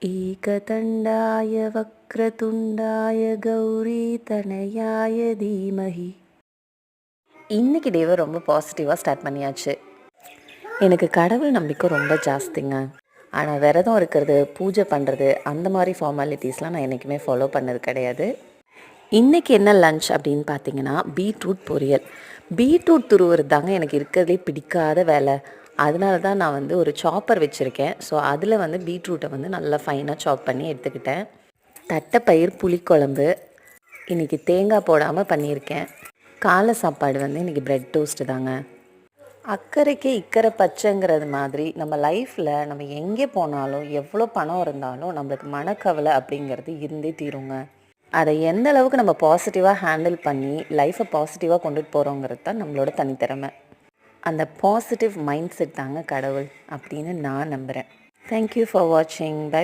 ஏகதண்டாய வக்ரதுண்டாய கௌரி தனயாய தீமஹி. இன்றைக்கி டேவை ரொம்ப பாசிட்டிவாக ஸ்டார்ட் பண்ணியாச்சு. எனக்கு கடவுள் நம்பிக்கை ரொம்ப ஜாஸ்திங்க. ஆனால் விரதம் இருக்கிறது, பூஜை பண்ணுறது, அந்த மாதிரி ஃபார்மாலிட்டிஸ்லாம் நான் என்றைக்குமே ஃபாலோ பண்ணது கிடையாது. இன்றைக்கி என்ன லன்ச் அப்படின்னு பார்த்தீங்கன்னா, பீட்ரூட் பொரியல். பீட்ரூட் துருவுறது தாங்க எனக்கு இருக்கிறதுலே பிடிக்காத வேலை. அதனால தான் நான் ஒரு சாப்பர் வச்சுருக்கேன். ஸோ அதில் பீட்ரூட்டை நல்லா ஃபைனாக சாப் பண்ணி எடுத்துக்கிட்டேன். தட்டைப்பயிர் புளிக்குழம்பு இன்றைக்கி தேங்காய் போடாமல் பண்ணியிருக்கேன். காலை சாப்பாடு இன்றைக்கி ப்ரெட் டோஸ்ட்டு தாங்க. அக்கறைக்கு இக்கரை பச்சைங்கிறது மாதிரி நம்ம லைஃப்பில் நம்ம எங்கே போனாலும் எவ்வளோ பணம் இருந்தாலும் நம்மளுக்கு மனக்கவலை அப்படிங்கிறது இருந்தே தீருங்க. அதை எந்த அளவுக்கு நம்ம பாசிட்டிவாக ஹேண்டில் பண்ணி லைஃப்பை பாசிட்டிவாக கொண்டுட்டு போகிறோங்கிறது தான் நம்மளோட தனித்திறமை. அந்த பாசிட்டிவ் மைண்ட் செட் தாங்க கடவுள் அப்படின்னு நான் நம்புகிறேன். தேங்க்யூ ஃபார் வாட்சிங். பை.